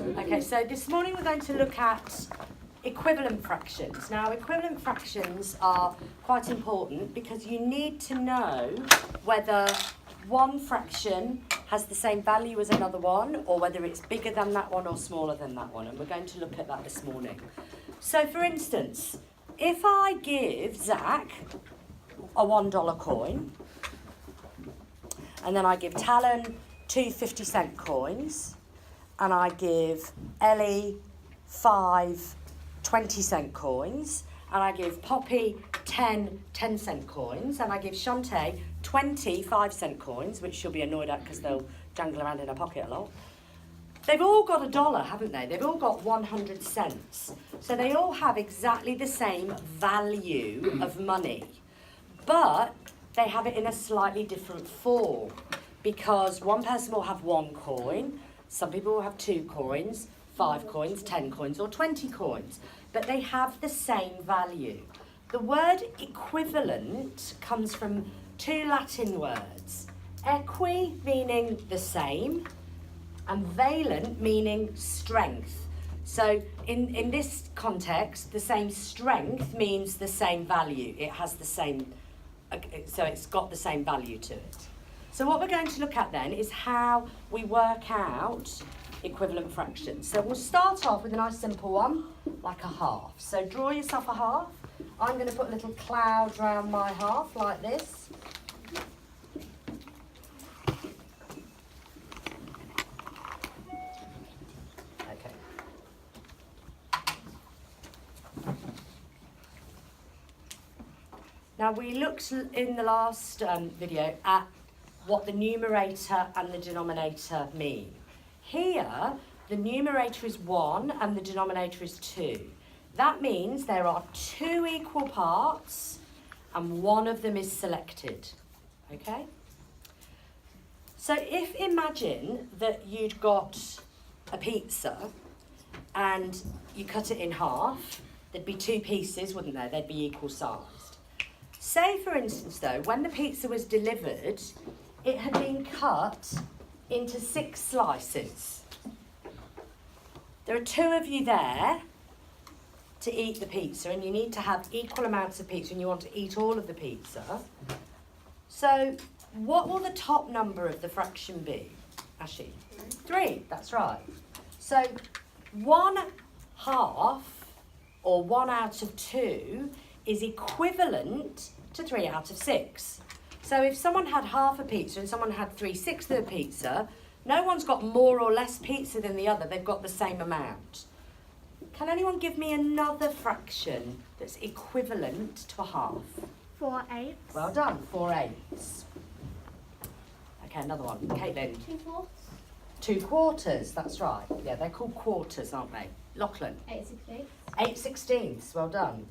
Okay, so this morning we're going to look at equivalent fractions. Now, equivalent fractions are quite important because you need to know whether one fraction has the same value as another one, or whether it's bigger than that one or smaller than that one, and we're going to look at that this morning. So, for instance, if I give Zach a $1 coin, and then I give Talon two 50-cent coins, and I give Ellie 5 20-cent coins, and I give Poppy 10 10-cent coins, and I give Shantae 20 5-cent coins, which she'll be annoyed at because they'll jangle around in her pocket a lot. They've all got $1, haven't they? They've all got 100 cents. So they all have exactly the same value of money, but they have it in a slightly different form, because one person will have 1 coin, some people will have 2 coins, 5 coins, 10 coins, or 20 coins, but they have the same value. The word equivalent comes from 2 Latin words, equi meaning the same, and valent meaning strength. So in this context, the same strength means the same value. It has the same, so it's got the same value to it. So what we're going to look at then is how we work out equivalent fractions. So we'll start off with a nice simple one, like a half. So draw yourself a half. I'm going to put a little cloud around my half like this. Okay. Now we looked in the last video at what the numerator and the denominator mean. Here, the numerator is 1 and the denominator is 2. That means there are 2 equal parts and one of them is selected, okay? So if imagine that you'd got a pizza and you cut it in half, there'd be 2 pieces, wouldn't there? They'd be equal sized. Say, for instance, though, when the pizza was delivered, it had been cut into 6 slices. There are 2 of you there to eat the pizza, and you need to have equal amounts of pizza, and you want to eat all of the pizza. So what will the top number of the fraction be, Ashi? 3, that's right. So 1/2, or 1 out of 2, is equivalent to 3 out of 6. So if someone had half a pizza and someone had 3/6 of a pizza, no one's got more or less pizza than the other, they've got the same amount. Can anyone give me another fraction that's equivalent to a half? 4/8. Well done, 4/8. Okay, another one. Caitlin. 2/4. 2/4, that's right. Yeah, they're called quarters, aren't they? Lachlan. 8/16. 8/16, well done.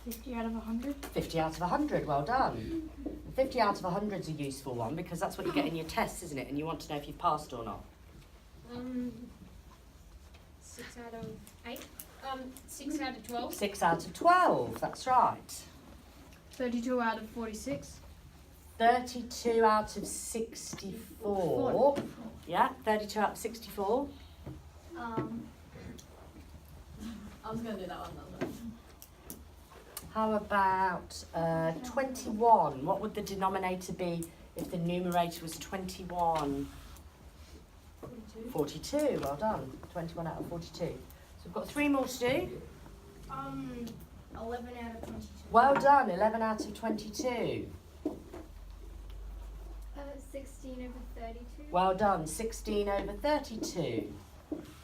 50 out of 100. 50 out of 100, well done. 50 out of 100 is a useful one because that's what you get in your tests, isn't it? And you want to know if you've passed or not. 6 out of 8. 6 out of 12. 6 out of 12, that's right. 32 out of 46. 32 out of 64. Yeah, 32 out of 64. I was going to do that one. How about 21? What would the denominator be if the numerator was 21? 42, well done. 21 out of 42. So we've got 3 more to do. 11 out of 22. Well done, 11 out of 22. 16 over 32. Well done, 16 over 32.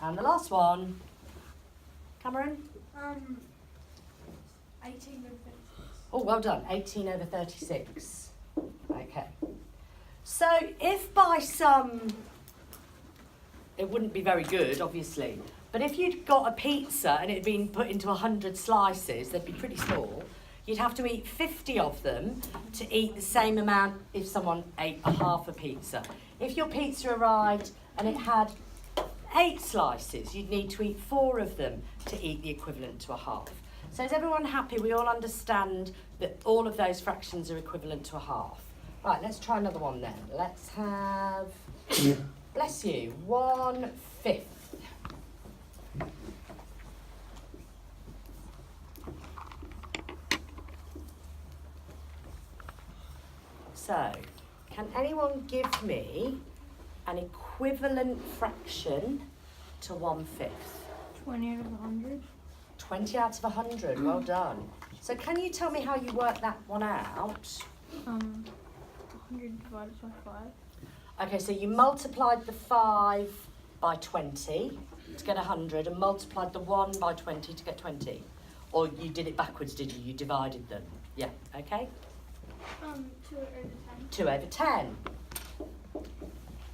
And the last one, Cameron? 18 over 36. Oh, well done, 18 over 36. Okay. So if by some, it wouldn't be very good, obviously, but if you'd got a pizza and it had been put into 100 slices, they'd be pretty small, you'd have to eat 50 of them to eat the same amount if someone ate a half a pizza. If your pizza arrived and it had 8 slices, you'd need to eat 4 of them to eat the equivalent to a half. So is everyone happy? We all understand that all of those fractions are equivalent to a half. Right, let's try another one then. Let's have Bless you. 1/5. So, can anyone give me an equivalent fraction to 1/5? 20 out of 100. 20 out of 100, well done. So can you tell me how you work that one out? 100 divided by 5. Okay, so you multiplied the 5 by 20 to get 100 and multiplied the 1 by 20 to get 20. Or you did it backwards, did you? You divided them. Yeah, okay. 2 over 10. 2 over 10.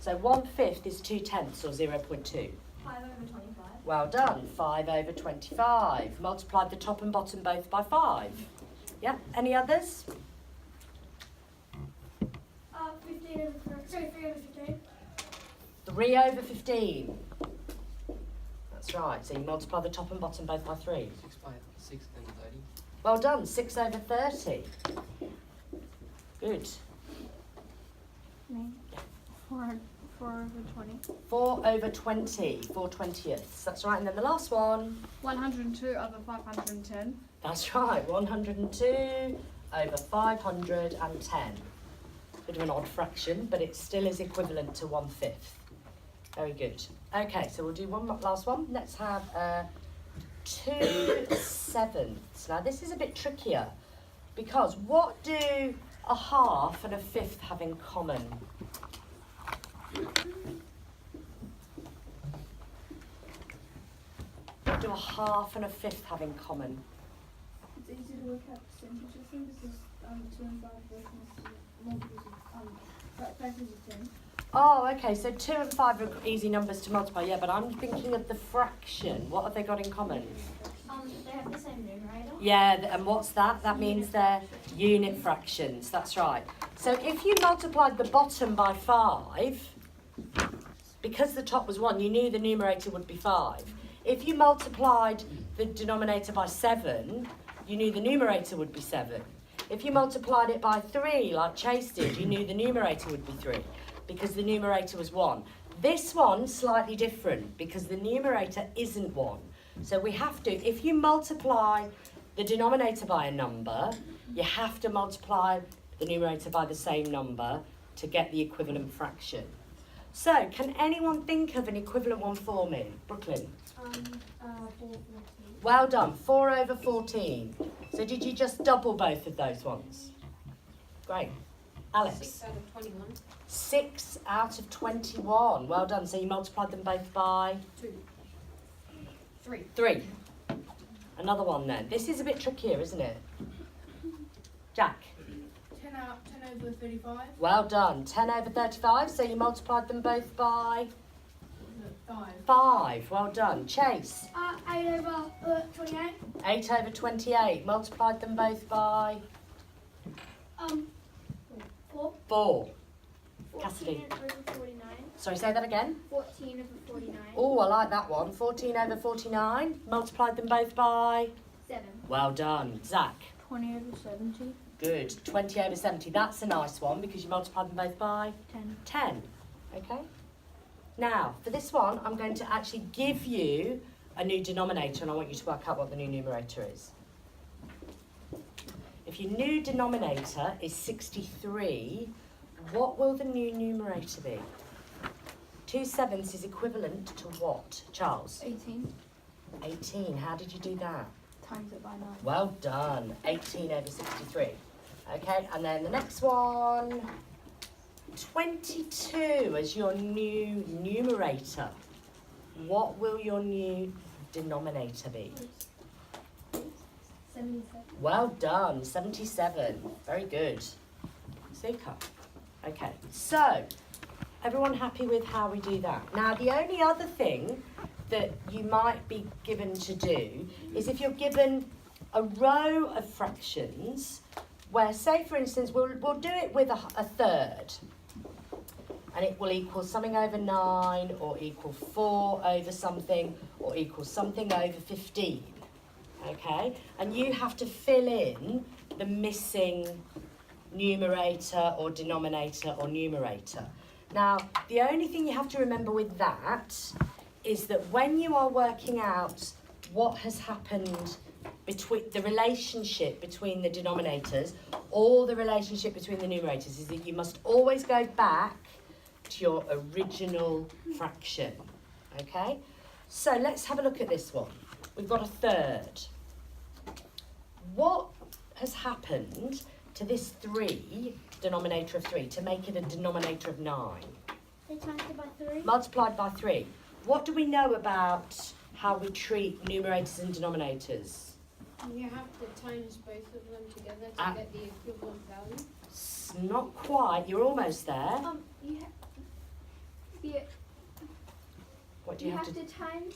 So 1/5 is 2/10 or 0.2. 5 over 25. Well done, 5 over 25. Multiplied the top and bottom both by 5. Yeah, any others? 15 over 3 over 15. 3 over 15. That's right, so you multiply the top and bottom both by 3. 6 and 30. Well done, 6 over 30. Good. Me. 4 over 20. 4 over 20, 4/20ths. That's right, and then the last one. 102 over 510. That's right, 102 over 510. Bit of an odd fraction, but it still is equivalent to 1/5. Very good. Okay, so we'll do one last one. Let's have 2/7. Now this is a bit trickier because what do a half and a fifth have in common? What do a half and a fifth have in common? It's easy to work out percentages, I think, because 2 and 5 both multiples of factors of 10. Oh, okay, so 2 and 5 are easy numbers to multiply, yeah, but I'm thinking of the fraction. What have they got in common? They have the same numerator. Yeah, and what's that? That means they're unit fractions, that's right. So if you multiplied the bottom by 5, because the top was 1, you knew the numerator would be 5. If you multiplied the denominator by 7, you knew the numerator would be 7. If you multiplied it by 3, like Chase did, you knew the numerator would be 3, because the numerator was 1. This one's slightly different, because the numerator isn't 1. So we have to, if you multiply the denominator by a number, you have to multiply the numerator by the same number to get the equivalent fraction. So, can anyone think of an equivalent one for me? Brooklyn? 4/14. Well done, 4 over 14. So did you just double both of those ones? Great. Alex? 6 out of 21. 6 out of 21. Well done. So you multiplied them both by 2. 3. 3. Another one then. This is a bit trickier, isn't it? Jack? 10 over 35. Well done. 10 over 35. So you multiplied them both by 5. 5. Well done. Chase? 8 over 28. 8 over 28. Multiplied them both by 4. 4. 14 Cassidy. over 49. Sorry, say that again. 14 over 49. Oh, I like that one. 14 over 49. Multiplied them both by 7. well done. Zach? 20 over 70. Good. 20 over 70. That's a nice one because you multiplied them both by 10. 10. Okay? Now, for this one, I'm going to actually give you a new denominator and I want you to work out what the new numerator is. If your new denominator is 63, what will the new numerator be? 2/7 is equivalent to what, Charles? 18. 18. How did you do that? Times it by 9. Well done. 18 over 63. Okay, and then the next one. 22 as your new numerator. What will your new denominator be? 77. Well done. 77. Very good. Super. Okay, so everyone happy with how we do that? Now, the only other thing that you might be given to do is if you're given a row of fractions where, say for instance, we'll do it with a third and it will equal something over 9 or equal 4 over something or equal something over 15, okay? And you have to fill in the missing numerator or denominator or numerator. Now, the only thing you have to remember with that is that when you are working out what has happened between the relationship between the denominators or the relationship between the numerators, is that you must always go back to your original fraction. Okay? So let's have a look at this one. We've got a third. What has happened to this 3, denominator of 3, to make it a denominator of 9? They times it by 3. Multiplied by 3. What do we know about how we treat numerators and denominators? You have to times both of them together to Ah. get the equivalent value. Not quite. You're almost there. What do You you have have to... to times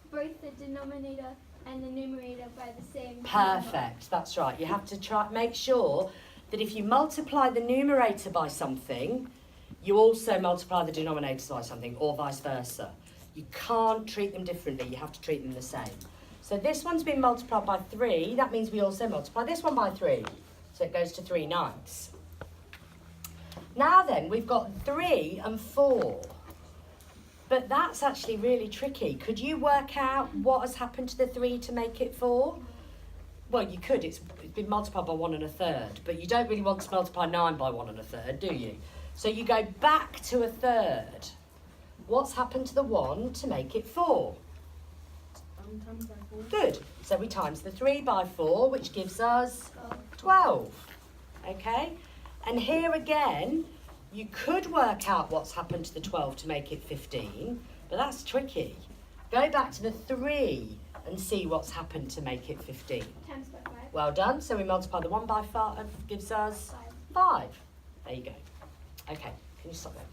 both the denominator and the numerator by the same number. Perfect. That's right. You have to make sure that if you multiply the numerator by something, you also multiply the denominator by something, or vice versa. You can't treat them differently. You have to treat them the same. So this one's been multiplied by 3. That means we also multiply this one by 3. So it goes to 3/9. Now then, we've got 3 and 4. But that's actually really tricky. Could you work out what has happened to the 3 to make it 4? Well, you could. It's been multiplied by 1 1/3. But you don't really want to multiply 9 by 1 1/3, do you? So you go back to a third. What's happened to the 1 to make it 4? Times by 4. Good. So we times the 3 by 4, which gives us 12. Okay? And here again, you could work out what's happened to the 12 to make it 15, but that's tricky. Go back to the 3 and see what's happened to make it 15. Times by 5. Well done. So we multiply the 1 by 5, gives us 5. There you go. Okay, can you stop there?